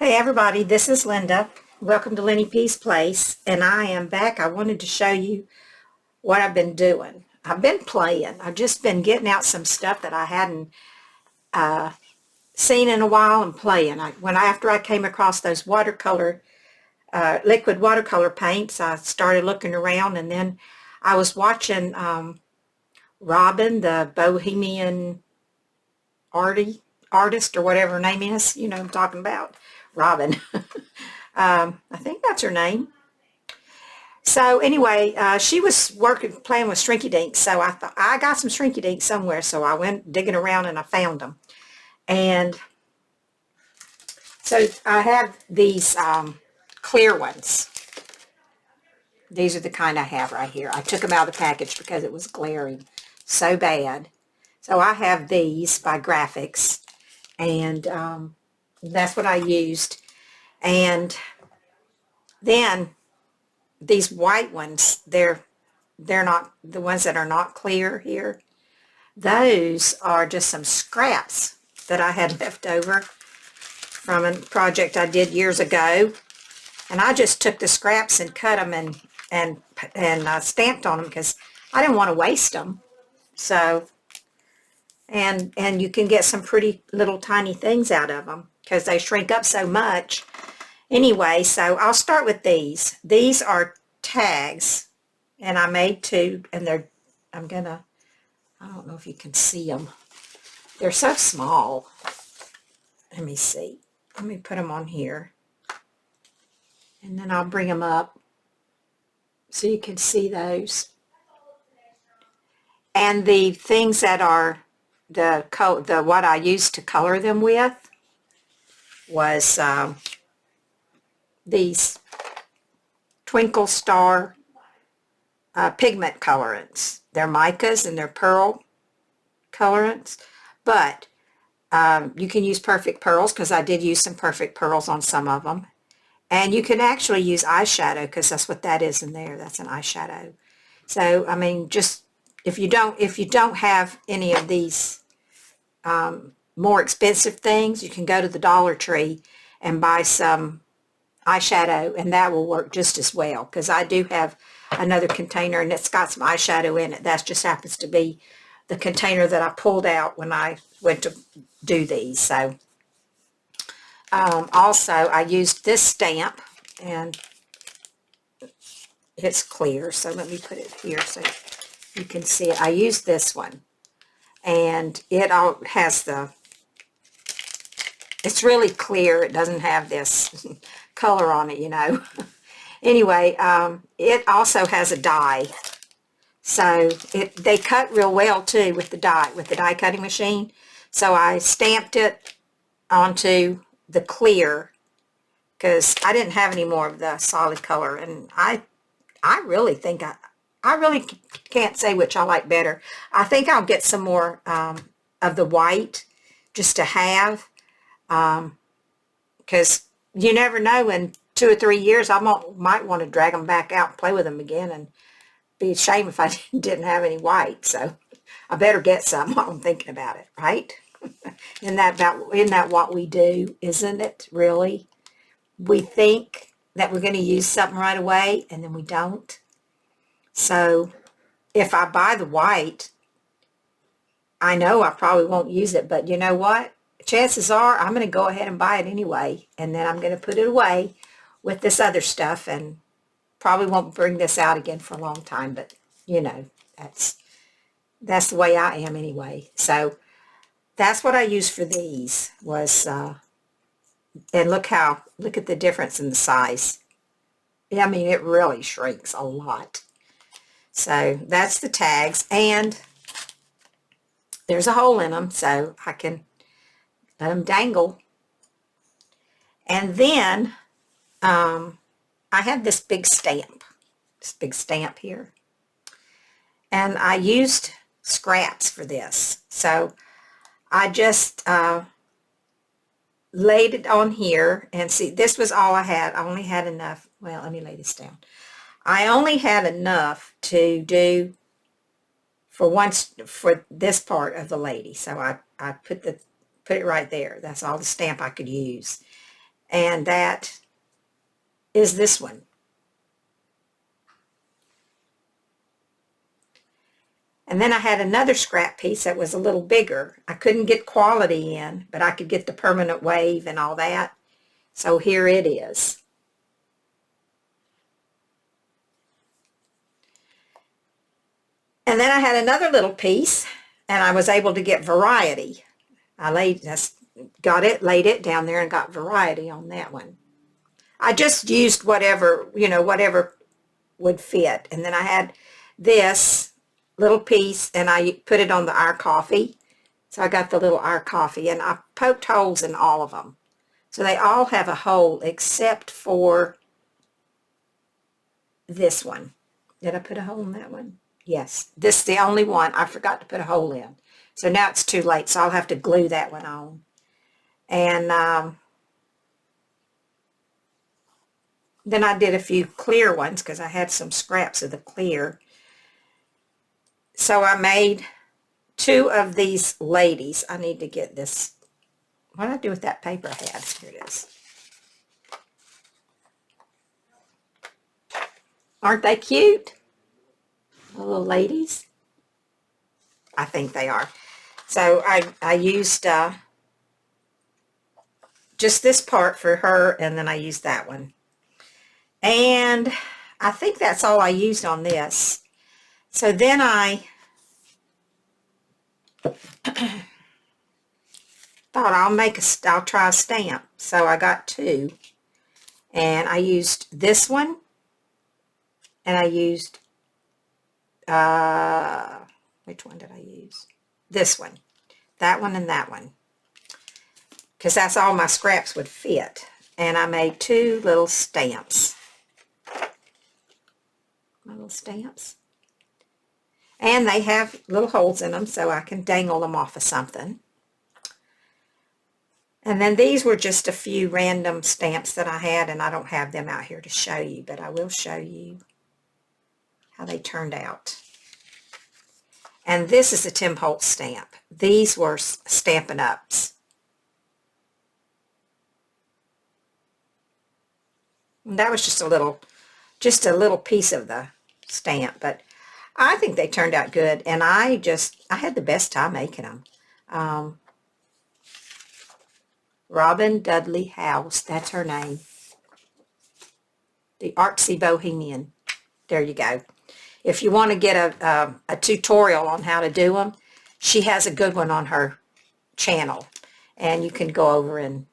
Hey everybody, this is Linda. Welcome to Lenny P's Place, and I am back. I wanted to show you what I've been doing. I've been playing. I've just been getting out some stuff that I hadn't seen in a while and playing. After I came across those liquid watercolor paints, I started looking around, and then I was watching Robin, the Bohemian artist, or whatever her name is. You know what I'm talking about. Robin. I think that's her name. So anyway, she was playing with Shrinky Dinks. So I thought I got some Shrinky Dinks somewhere. So I went digging around and I found them. And so I have these clear ones. These are the kind I have right here. I took them out of the package because it was glaring so bad. So I have these by Graphics, and that's what I used. And then these white ones, they're not the ones that are not clear here. Those are just some scraps that I had left over from a project I did years ago, and I just took the scraps and cut them and stamped on them because I didn't want to waste them. So and you can get some pretty little tiny things out of them because they shrink up so much. Anyway, so I'll start with these. These are tags, and I made two, and I don't know if you can see them. They're so small. Let me see. Let me put them on here, and then I'll bring them up so you can see those. And the things that are what I used to color them with was these Twinkle Star pigment colorants. They're micas and they're pearl colorants, but you can use perfect pearls because I did use some perfect pearls on some of them. And you can actually use eyeshadow because that's what that is in there. That's an eyeshadow. So I mean, just if you don't have any of these more expensive things, you can go to the Dollar Tree and buy some eyeshadow, and that will work just as well, because I do have another container and it's got some eyeshadow in it. That just happens to be the container that I pulled out when I went to do these. So also I used this stamp, and it's clear, so let me put it here so you can see it. I used this one, and it all has it's really clear. It doesn't have this color on it, you know. Anyway, it also has a die. So they cut real well too with the die cutting machine. So I stamped it onto the clear because I didn't have any more of the solid color, and I really think I really can't say which I like better. I think I'll get some more of the white just to have, because you never know, in 2 or 3 years I might want to drag them back out and play with them again, and be a shame if I didn't have any white. So I better get some while I'm thinking about it, right? Isn't that what we do, isn't it, really? We think that we're going to use something right away, and then we don't. So if I buy the white, I know I probably won't use it, but you know what? Chances are I'm going to go ahead and buy it anyway, and then I'm going to put it away with this other stuff, and probably won't bring this out again for a long time, but you know, that's the way I am anyway. So that's what I used for these was, and look at the difference in the size. I mean, it really shrinks a lot. So that's the tags, and there's a hole in them, so I can let them dangle. And then I have this big stamp here, and I used scraps for this. So I just laid it on here, and see, this was all I had. I only had enough. Well, let me lay this down. I only had enough to do for this part of the lady. So I put it right there. That's all the stamp I could use. and that is this one. And then I had another scrap piece that was a little bigger. I couldn't get quality in, but I could get the permanent wave and all that. So here it is. And then I had another little piece, and I was able to get variety. I laid it down there and got variety on that one. I just used whatever, whatever would fit. And then I had this little piece, and I put it on the Our Coffee. So I got the little Our Coffee, and I poked holes in all of them. So they all have a hole except for this one. Did I put a hole in that one? Yes. This is the only one I forgot to put a hole in. So now it's too late, so I'll have to glue that one on. And then I did a few clear ones because I had some scraps of the clear. So I made 2 of these ladies. I need to get this. What did I do with that paper I had? Here it is. Aren't they cute? The little ladies. I think they are. So I used just this part for her, and then I used that one. And I think that's all I used on this. So then I thought I'll try a stamp. So I got 2, and I used this one, and I used which one did I use? This one, that one, and that one, because that's all my scraps would fit. And I made 2 little stamps. My little stamps. And they have little holes in them, so I can dangle them off of something. And then these were just a few random stamps that I had, and I don't have them out here to show you, but I will show you how they turned out. And this is a Tim Holtz stamp. These were Stampin' Ups. And that was just a little piece of the stamp, but I think they turned out good, and I had the best time making them. Robin Dudley House, that's her name. The Artsy Bohemian. There you go. If you want to get a tutorial on how to do them, she has a good one on her channel, and you can go over and,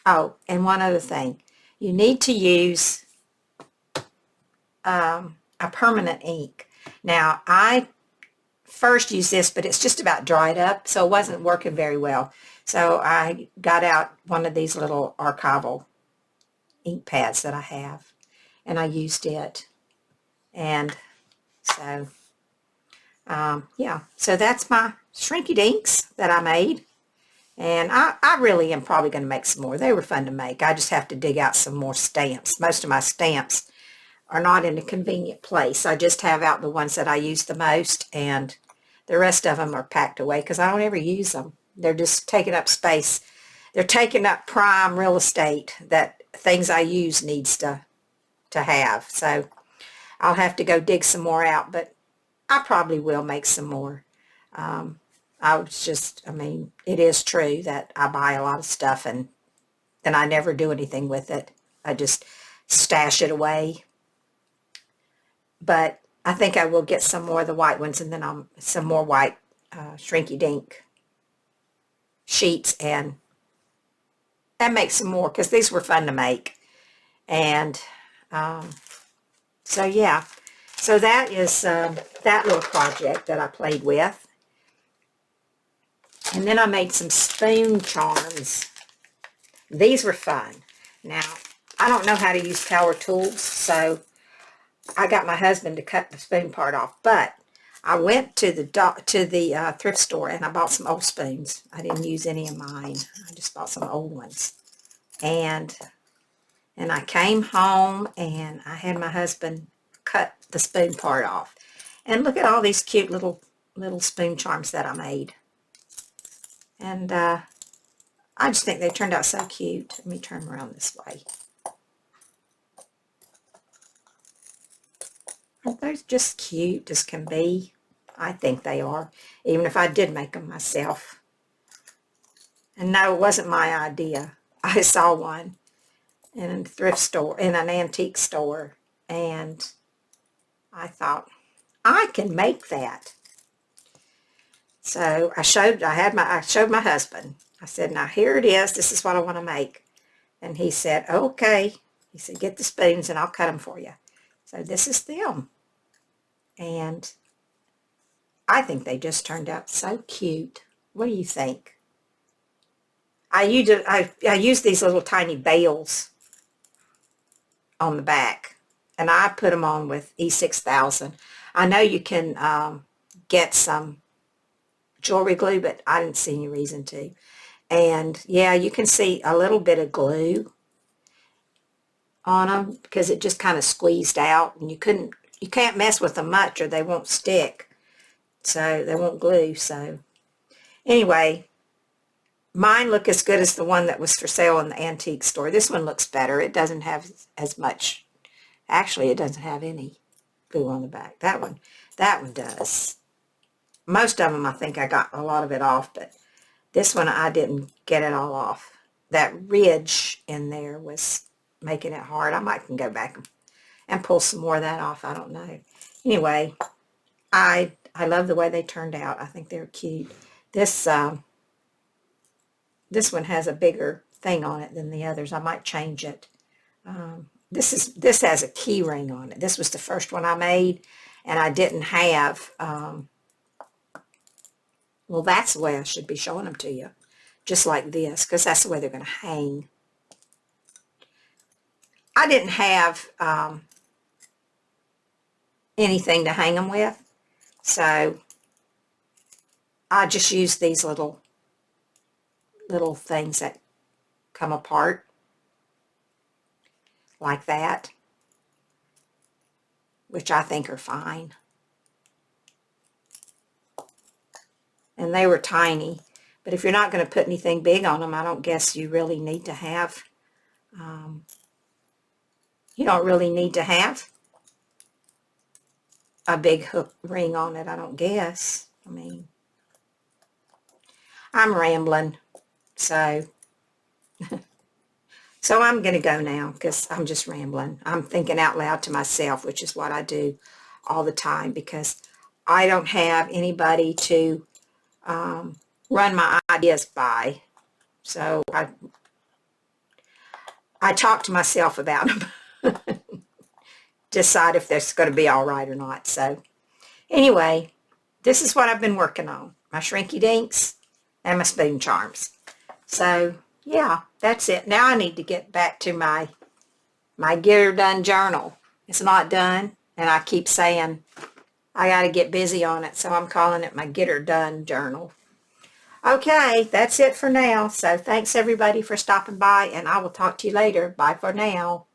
oh, and one other thing. You need to use a permanent ink. Now, I first used this, but it's just about dried up, so it wasn't working very well. So I got out one of these little archival ink pads that I have, and I used it. And so, yeah, so that's my Shrinky Dinks that I made. And I really am probably going to make some more. They were fun to make. I just have to dig out some more stamps. Most of my stamps are not in a convenient place. I just have out the ones that I use the most, and the rest of them are packed away because I don't ever use them. They're just taking up space. They're taking up prime real estate that things I use needs to have. So I'll have to go dig some more out, but I probably will make some more. It is true that I buy a lot of stuff and then I never do anything with it. I just stash it away. But I think I will get some more of the white ones, and then some more white Shrinky Dink sheets and make some more, because these were fun to make. And so yeah, so that is that little project that I played with. And then I made some spoon charms. These were fun. Now, I don't know how to use power tools, so I got my husband to cut the spoon part off. But I went to the thrift store, and I bought some old spoons. I didn't use any of mine. I just bought some old ones. And I came home, and I had my husband cut the spoon part off. And look at all these cute little spoon charms that I made. And I I just think they turned out so cute. Let me turn them around this way. Aren't those just cute as can be? I think they are, even if I did make them myself. And no, it wasn't my idea. I saw one in a thrift store, in an antique store, and I thought, I can make that. So I showed my husband. I said, now here it is. This is what I want to make. And he said, okay. He said, get the spoons and I'll cut them for you. So this is them. And I think they just turned out so cute. What do you think? I used these little tiny bails on the back. And I put them on with E6000. I know you can get some jewelry glue, but I didn't see any reason to. And yeah, you can see a little bit of glue on them because it just kind of squeezed out, and you can't mess with them much or they won't stick. So they won't glue. So anyway, mine look as good as the one that was for sale in the antique store. This one looks better. It doesn't have as much. Actually, it doesn't have any glue on the back. That one does. Most of them, I think I got a lot of it off, but this one I didn't get it all off. That ridge in there was making it hard. I might can go back and pull some more of that off. I don't know. Anyway, I love the way they turned out. I think they're cute. This one has a bigger thing on it than the others. I might change it. This has a key ring on it. This was the first one I made, and I didn't have. Well, that's the way I should be showing them to you, just like this, because that's the way they're going to hang. I didn't have anything to hang them with, so I just used these little things that come apart like that, which I think are fine. And they were tiny, but if you're not going to put anything big on them, I don't guess you really need to have, you don't really need to have a big hook ring on it, I don't guess. I mean, I'm rambling, so I'm going to go now because I'm just rambling. I'm thinking out loud to myself, which is what I do all the time because I don't have anybody to run my ideas by. So I talk to myself about them. Decide if that's going to be all right or not. So anyway, this is what I've been working on. My Shrinky Dinks and my spoon charms. So yeah, that's it. Now I need to get back to my get her done journal. It's not done, and I keep saying I got to get busy on it, so I'm calling it my get her done journal. Okay, that's it for now. So thanks everybody for stopping by, and I will talk to you later. Bye for now.